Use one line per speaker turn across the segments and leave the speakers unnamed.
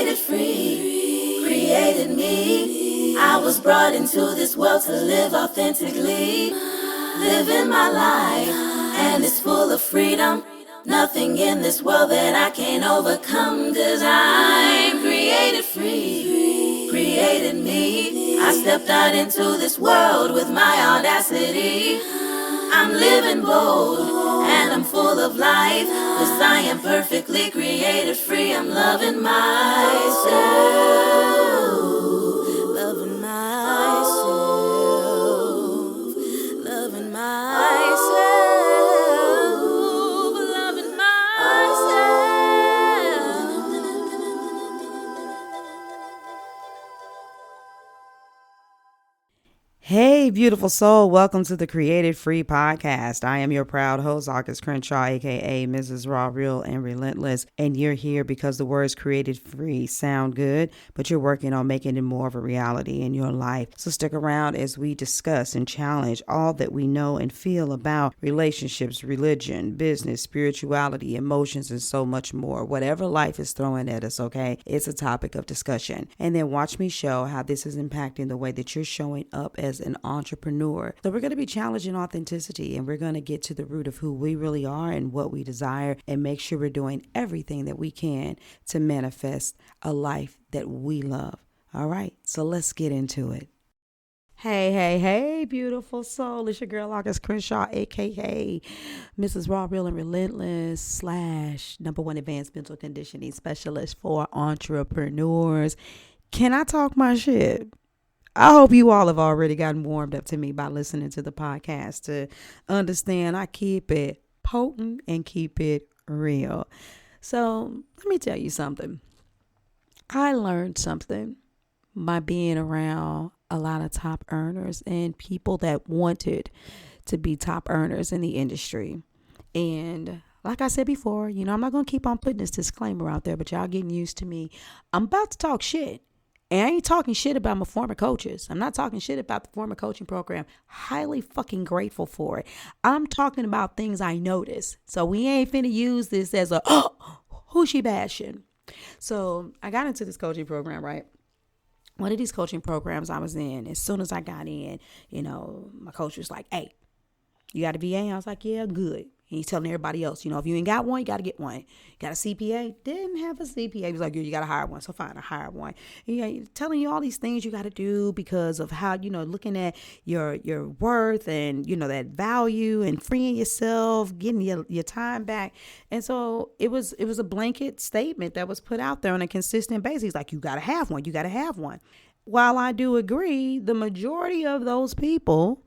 created free, created me. I was brought into this world to live authentically, living my life, and it's full of freedom. Nothing in this world that I can't overcome, 'cause I'm created free, created me. I stepped out into this world with my audacity. I'm living bold and I'm full of life, 'cause I am perfectly created free. I'm loving myself, loving myself, loving myself, loving
Hey, beautiful soul. Welcome to the Created Free Podcast. I am your proud host, August Crenshaw, aka Mrs. Raw, Real, and Relentless. And you're here because the words created free sound good, but you're working on making it more of a reality in your life. So stick around as we discuss and challenge all that we know and feel about relationships, religion, business, spirituality, emotions, and so much more. Whatever life is throwing at us, okay? It's a topic of discussion. And then watch me show how this is impacting the way that you're showing up as an entrepreneur. So we're going to be challenging authenticity, and we're going to get to the root of who we really are and what we desire, and make sure we're doing everything that we can to manifest a life that we love. All right, so let's get into it. Hey, beautiful soul. It's your girl, August Crenshaw, aka Mrs. Raw, Real, and Relentless / #1 advanced mental conditioning specialist for entrepreneurs. Can I talk my shit? I hope you all have already gotten warmed up to me by listening to the podcast to understand I keep it potent and keep it real. So let me tell you something. I learned something by being around a lot of top earners and people that wanted to be top earners in the industry. And like I said before, I'm not going to keep on putting this disclaimer out there, but y'all getting used to me. I'm about to talk shit. And I ain't talking shit about my former coaches. I'm not talking shit about the former coaching program. Highly fucking grateful for it. I'm talking about things I noticed. So we ain't finna use this as a, who she bashing? So I got into this coaching program, right? One of these coaching programs I was in, as soon as I got in, my coach was like, hey, you got a VA? I was like, yeah, good. And he's telling everybody else, if you ain't got one, you got to get one. Got a CPA? Didn't have a CPA. He was like, you got to hire one. So fine, I hired one. And, telling you all these things you got to do because of how, looking at your worth and, that value and freeing yourself, getting your time back. And so it was a blanket statement that was put out there on a consistent basis. He's like, you got to have one. You got to have one. While I do agree, the majority of those people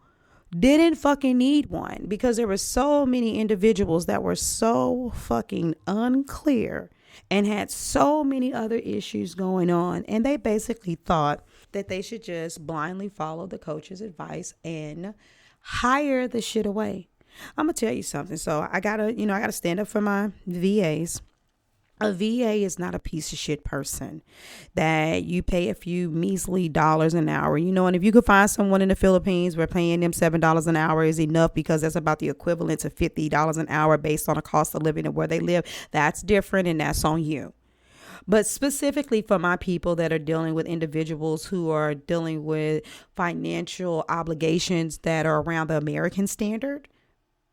didn't fucking need one because there were so many individuals that were so fucking unclear and had so many other issues going on. And they basically thought that they should just blindly follow the coach's advice and hire the shit away. I'm going to tell you something. So I gotta stand up for my VAs. A VA is not a piece of shit person that you pay a few measly dollars an hour, and if you could find someone in the Philippines where paying them $7 an hour is enough because that's about the equivalent to $50 an hour based on a cost of living and where they live, that's different and that's on you. But specifically for my people that are dealing with individuals who are dealing with financial obligations that are around the American standard,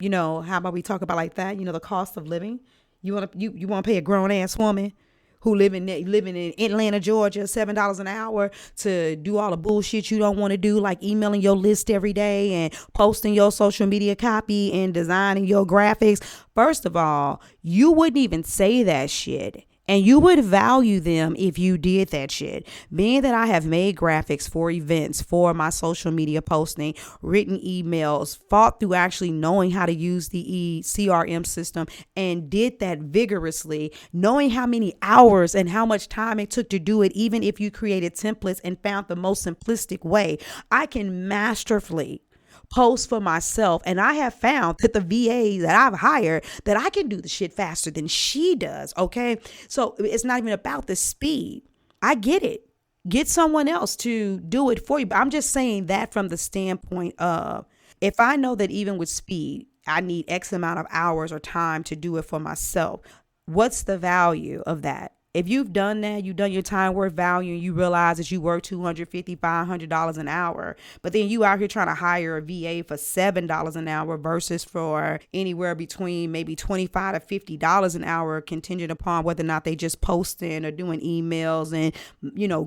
how about we talk about like that, the cost of living. You want to pay a grown ass woman who living in Atlanta, Georgia, $7 an hour to do all the bullshit you don't want to do, like emailing your list every day and posting your social media copy and designing your graphics. First of all, you wouldn't even say that shit. And you would value them if you did that shit. Being that I have made graphics for events, for my social media posting, written emails, fought through actually knowing how to use the CRM system and did that vigorously, knowing how many hours and how much time it took to do it, even if you created templates and found the most simplistic way, I can masterfully post for myself. And I have found that the VA that I've hired, that I can do the shit faster than she does. Okay. So it's not even about the speed. I get it. Get someone else to do it for you. But I'm just saying that from the standpoint of, if I know that even with speed, I need X amount of hours or time to do it for myself, what's the value of that? If you've done that, you've done your time worth value, and you realize that you work $250, $500 an hour, but then you out here trying to hire a VA for $7 an hour versus for anywhere between maybe $25 to $50 an hour, contingent upon whether or not they just posting or doing emails and,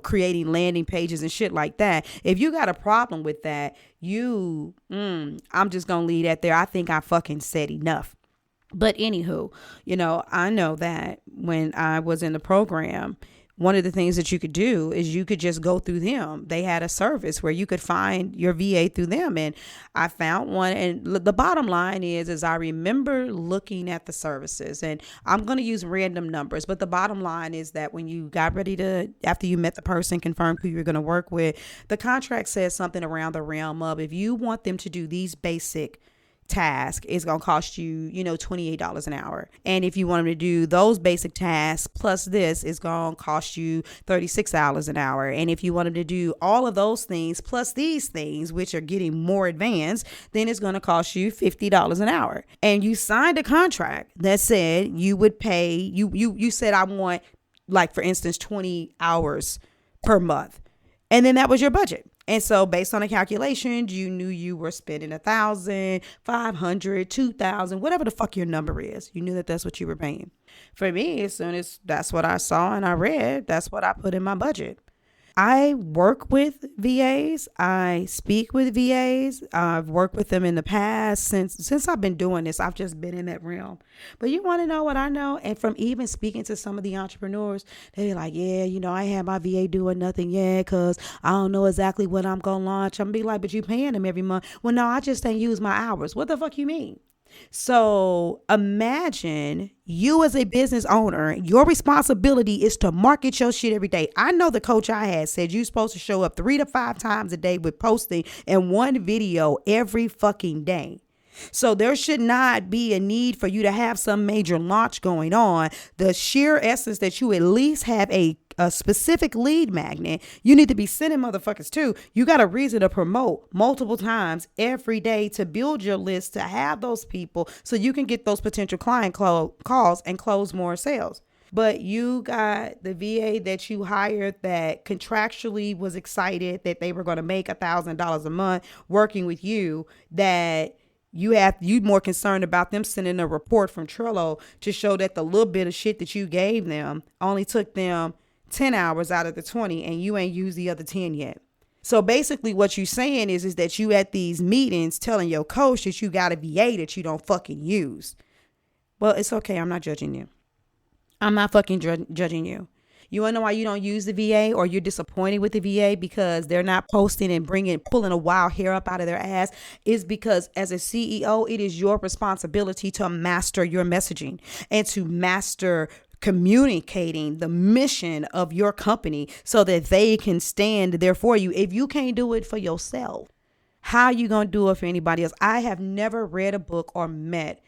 creating landing pages and shit like that. If you got a problem with that, I'm just going to leave that there. I think I fucking said enough. But anywho, I know that when I was in the program, one of the things that you could do is you could just go through them. They had a service where you could find your VA through them. And I found one. And the bottom line is I remember looking at the services, and I'm going to use random numbers. But the bottom line is that when you got ready to, after you met the person, confirmed who you're going to work with, the contract says something around the realm of, if you want them to do these basic task, is going to cost you, $28 an hour. And if you want them to do those basic tasks plus this, is going to cost you $36 an hour. And if you want them to do all of those things plus these things, which are getting more advanced, then it's going to cost you $50 an hour. And you signed a contract that said you would pay, you said, I want, like, for instance, 20 hours per month. And then that was your budget. And so based on the calculations, you knew you were spending $1,000, $500, $2,000, whatever the fuck your number is. You knew that that's what you were paying. For me, as soon as that's what I saw and I read, that's what I put in my budget. I work with VAs. I speak with VAs. I've worked with them in the past. Since I've been doing this, I've just been in that realm. But you want to know what I know? And from even speaking to some of the entrepreneurs, they're like, yeah, I ain't had my VA doing nothing yet because I don't know exactly what I'm going to launch. I'm be like, but you paying them every month. Well, no, I just ain't use my hours. What the fuck you mean? So imagine you as a business owner, your responsibility is to market your shit every day. I know the coach I had said you're supposed to show up 3 to 5 times a day with posting and one video every fucking day. So there should not be a need for you to have some major launch going on. The sheer essence that you at least have a specific lead magnet, you need to be sending motherfuckers too. You got a reason to promote multiple times every day to build your list, to have those people so you can get those potential client calls and close more sales. But you got the VA that you hired that contractually was excited that they were going to make $1,000 a month working with you, that you more concerned about them sending a report from Trello to show that the little bit of shit that you gave them only took them 10 hours out of the 20 and you ain't used the other 10 yet. So basically what you're saying is that you at these meetings telling your coach that you got a VA that you don't fucking use. Well, it's okay. I'm not judging you. I'm not fucking judging you. You want to know why you don't use the VA or you're disappointed with the VA because they're not posting and pulling a wild hair up out of their ass? Is because as a CEO, it is your responsibility to master your messaging and to master communicating the mission of your company so that they can stand there for you. If you can't do it for yourself, how are you going to do it for anybody else? I have never read a book or met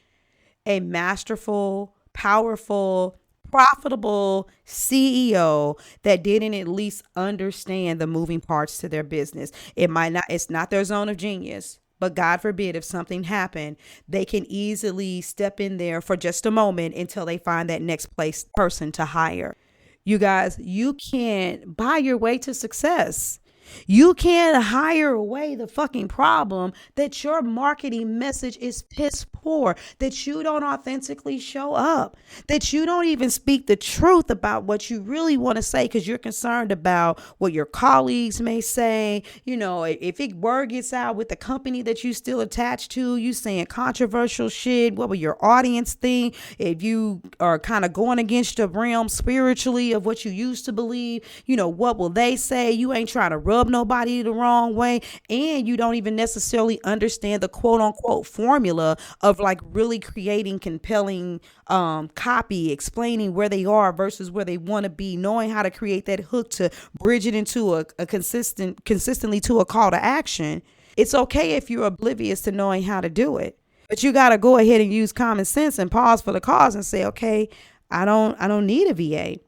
a masterful, powerful, profitable CEO that didn't at least understand the moving parts to their business. It's not their zone of genius, but God forbid if something happened, they can easily step in there for just a moment until they find that next person to hire. You guys, you can't buy your way to success. You can't hire away the fucking problem that your marketing message is piss poor, that you don't authentically show up, that you don't even speak the truth about what you really want to say because you're concerned about what your colleagues may say. If word gets out with the company that you still attached to, you saying controversial shit, what will your audience think? If you are kind of going against the realm spiritually of what you used to believe, what will they say? You ain't trying to rub nobody the wrong way, and you don't even necessarily understand the quote unquote formula of like really creating compelling copy, explaining where they are versus where they want to be, knowing how to create that hook to bridge it into a consistently to a call to action. It's okay if you're oblivious to knowing how to do it, but you got to go ahead and use common sense and pause for the cause and say, okay, I don't need a VA.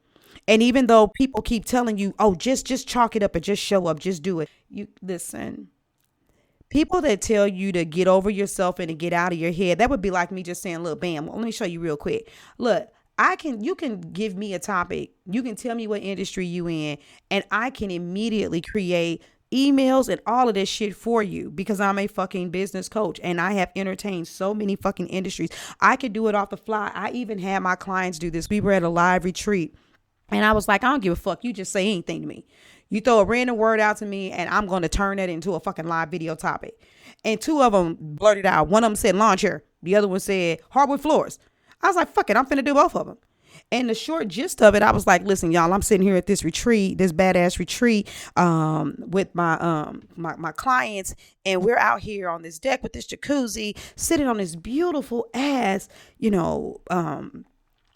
And even though people keep telling you, oh, just chalk it up and just show up, just do it. You listen, people that tell you to get over yourself and to get out of your head, that would be like me just saying, look, bam, let me show you real quick. Look, You can give me a topic. You can tell me what industry you in, and I can immediately create emails and all of this shit for you because I'm a fucking business coach and I have entertained so many fucking industries. I could do it off the fly. I even had my clients do this. We were at a live retreat and I was like, I don't give a fuck. You just say anything to me. You throw a random word out to me and I'm going to turn that into a fucking live video topic. And two of them blurted out. One of them said lawn chair. The other one said hardwood floors. I was like, fuck it. I'm finna do both of them. And the short gist of it, I was like, listen, y'all, I'm sitting here at this retreat, this badass retreat, with my clients, and we're out here on this deck with this jacuzzi, sitting on this beautiful ass,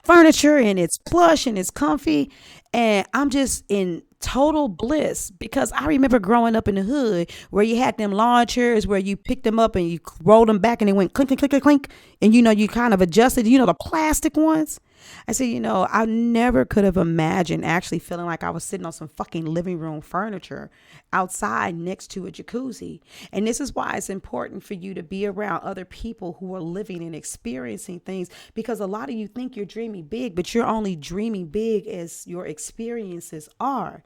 furniture, and it's plush and it's comfy, and I'm just in total bliss because I remember growing up in the hood where you had them lawn chairs where you picked them up and you rolled them back and they went clink, clink, clink, clink, clink, and you kind of adjusted, the plastic ones. I said, I never could have imagined actually feeling like I was sitting on some fucking living room furniture outside next to a jacuzzi. And this is why it's important for you to be around other people who are living and experiencing things, because a lot of you think you're dreaming big, but you're only dreaming big as your experiences are.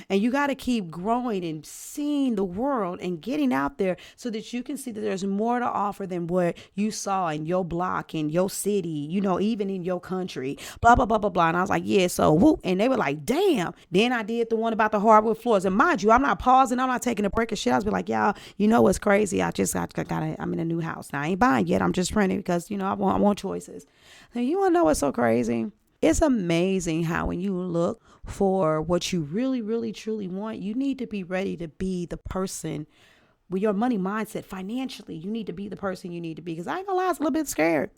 And you got to keep growing and seeing the world and getting out there so that you can see that there's more to offer than what you saw in your block, in your city, even in your country, blah, blah, blah, blah, blah. And I was like, yeah, so whoop. And they were like, damn. Then I did the one about the hardwood floors. And mind you, I'm not pausing. I'm not taking a break of shit. I was like, y'all, what's crazy? I'm in a new house. Now I ain't buying yet. I'm just renting because, I want choices. So you want to know what's so crazy? It's amazing how when you look for what you really, really, truly want, you need to be ready to be the person with your money mindset financially. You need to be the person you need to be, because I ain't gonna lie, I was a little bit scared.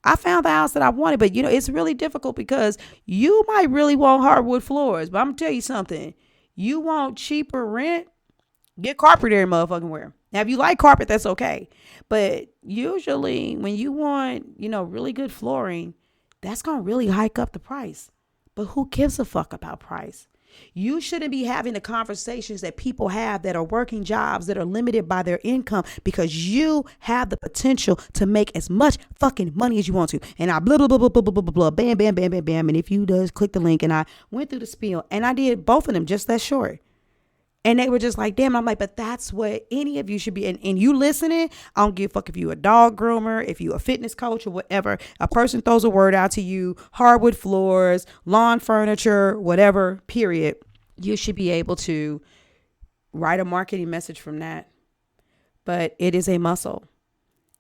I found the house that I wanted, but it's really difficult because you might really want hardwood floors, but I'm gonna tell you something. You want cheaper rent, get carpet every motherfucking where. Now, if you like carpet, that's okay. But usually when you want, really good flooring, that's going to really hike up the price. But who gives a fuck about price? You shouldn't be having the conversations that people have that are working jobs that are limited by their income, because you have the potential to make as much fucking money as you want to. And I blah, blah, blah, blah, blah, blah, blah, blah, bam, bam, bam, bam, bam. And if you just click the link, and I went through the spiel and I did both of them just that short. And they were just like, damn, I'm like, but that's what any of you should be. And you listening, I don't give a fuck if you a dog groomer, if you a fitness coach or whatever. A person throws a word out to you, hardwood floors, lawn furniture, whatever, period. You should be able to write a marketing message from that. But it is a muscle.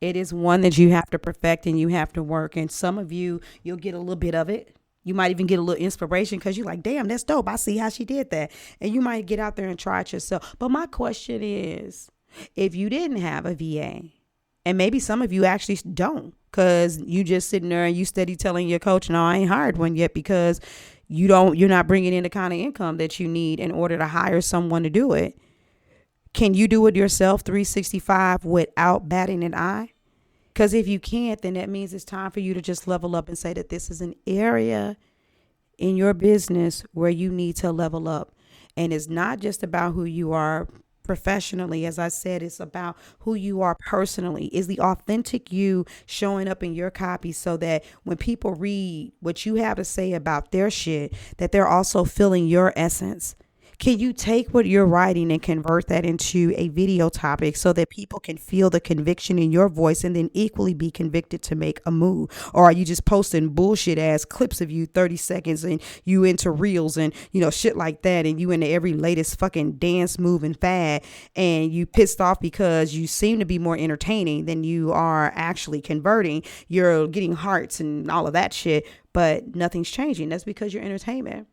It is one that you have to perfect and you have to work. And some of you, you'll get a little bit of it. You might even get a little inspiration because you're like, damn, that's dope. I see how she did that. And you might get out there and try it yourself. But my question is, if you didn't have a VA, and maybe some of you actually don't, because you just sitting there and you steady telling your coach, no, I ain't hired one yet, because you're not bringing in the kind of income that you need in order to hire someone to do it. Can you do it yourself 365 without batting an eye? Because if you can't, then that means it's time for you to just level up and say that this is an area in your business where you need to level up. And it's not just about who you are professionally. As I said, it's about who you are personally. Is the authentic you showing up in your copy so that when people read what you have to say about their shit, that they're also feeling your essence? Can you take what you're writing and convert that into a video topic so that people can feel the conviction in your voice and then equally be convicted to make a move? Or are you just posting bullshit ass clips of you 30 seconds and you into reels and, shit like that, and you into every latest fucking dance move and fad, and you pissed off because you seem to be more entertaining than you are actually converting? You're getting hearts and all of that shit, but nothing's changing. That's because you're entertainment.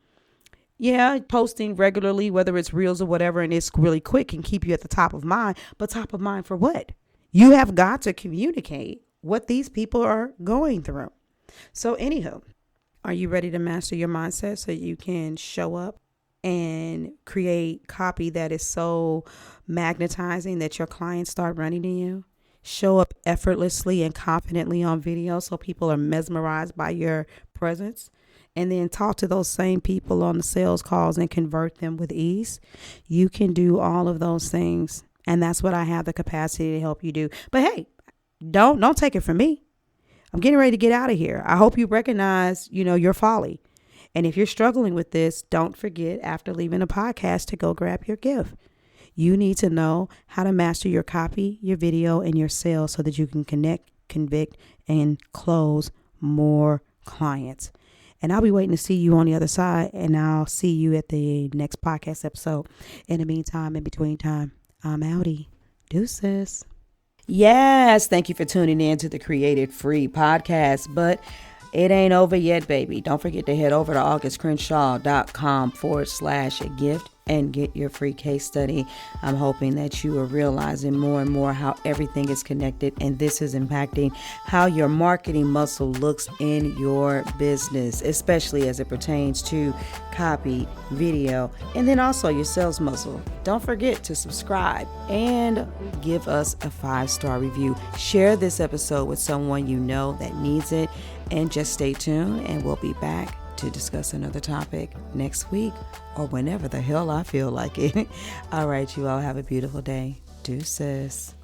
Yeah, posting regularly, whether it's reels or whatever, and it's really quick, can keep you at the top of mind. But top of mind for what? You have got to communicate what these people are going through. So anywho, are you ready to master your mindset so you can show up and create copy that is so magnetizing that your clients start running to you? Show up effortlessly and confidently on video so people are mesmerized by your presence, and then talk to those same people on the sales calls and convert them with ease. You can do all of those things, and that's what I have the capacity to help you do. But hey, don't take it from me. I'm getting ready to get out of here. I hope you recognize, your folly. And if you're struggling with this, don't forget after leaving the podcast to go grab your gift. You need to know how to master your copy, your video, and your sales so that you can connect, convict, and close more clients. And I'll be waiting to see you on the other side, and I'll see you at the next podcast episode. In the meantime, in between time, I'm outie. Deuces. Yes, thank you for tuning in to the Created Free podcast, but it ain't over yet, baby. Don't forget to head over to augustcrenshaw.com/gift and get your free case study. I'm hoping that you are realizing more and more how everything is connected, and this is impacting how your marketing muscle looks in your business, especially as it pertains to copy, video, and then also your sales muscle. Don't forget to subscribe and give us a 5-star review. Share this episode with someone you know that needs it, and just stay tuned, and we'll be back to discuss another topic next week or whenever the hell I feel like it. All right, you all have a beautiful day. Deuces.